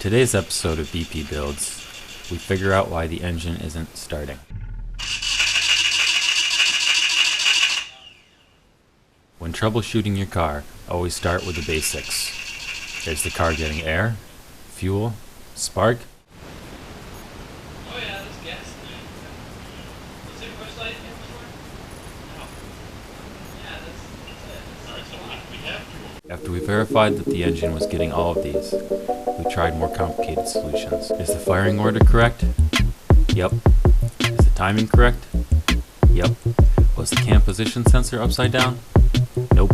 today's episode of BP Builds, we figure out why the engine isn't starting. When troubleshooting your car, always start with the basics. Is the car getting air, fuel, spark? Oh yeah, there's gas in there. Is it push light in before? No. Yeah, that's it. We have fuel. After we verified that the engine was getting all of these, we tried more complicated solutions. Is the firing order correct? Yep. Is the timing correct? Yep. Was the cam position sensor upside down? Nope.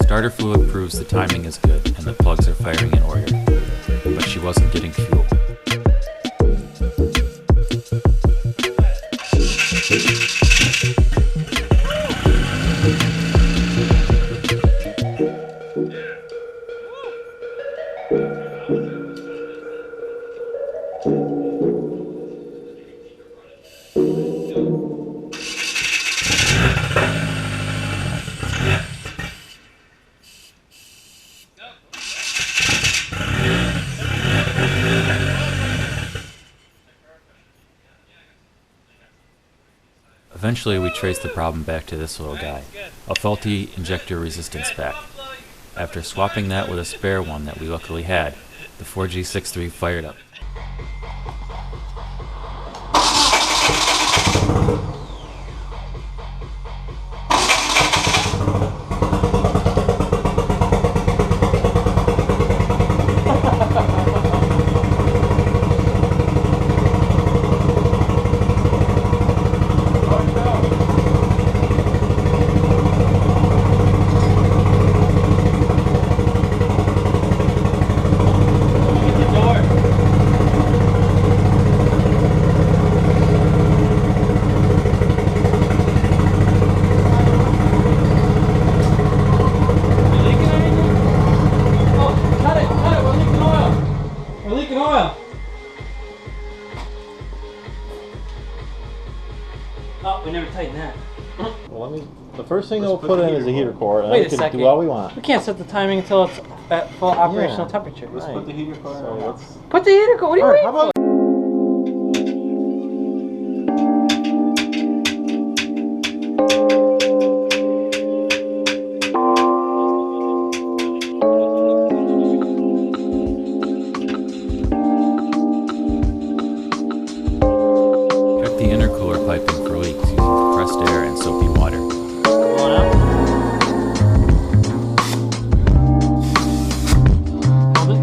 Starter fluid proves the timing is good and the plugs are firing in order, but she wasn't getting fuel. Eventually we traced the problem back to this little guy, a faulty injector resistance pack. After swapping that with a spare one that we luckily had, the 4G63 fired up. Oh, we never tightened that. Well, the first thing they'll put in is a heater core, and Wait we a can second. do all we want. We can't set the timing until it's at full operational temperature. Let's put the heater core on. Put the heater core. What are you waiting for? Check the intercooler piping for leaks using compressed air and soapy water. Going out. Hold it.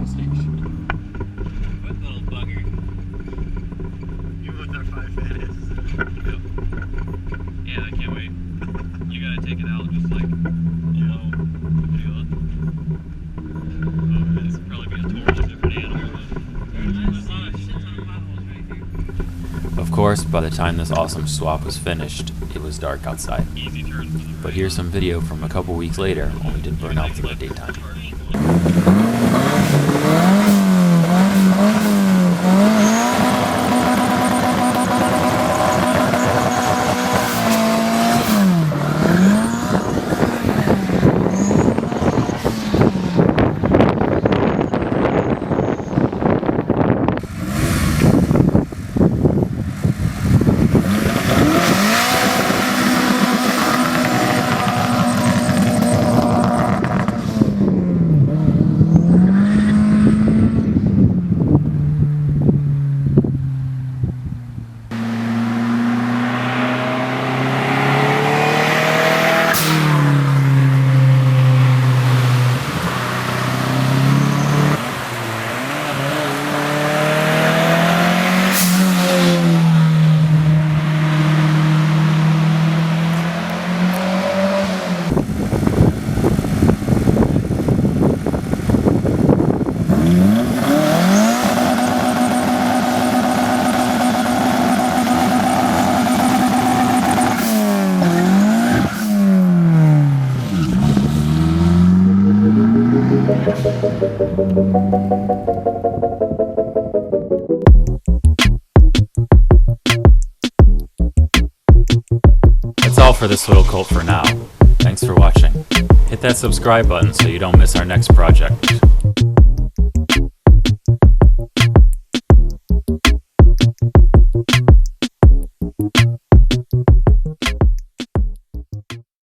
gas station. What little bugger? You want that 5 fat is? Yep. Yeah, I can't wait. You gotta take it out just like below. Feel it. Oh, this would probably be a totally different animal. There's a shit ton of potholes right here. Of course, by the time this awesome swap was finished, it was dark outside. Easy turn for the But here's some video from a couple weeks later when we did burnouts in the daytime. That's all for this little Colt for now. Thanks for watching. Hit that subscribe button so you don't miss our next project.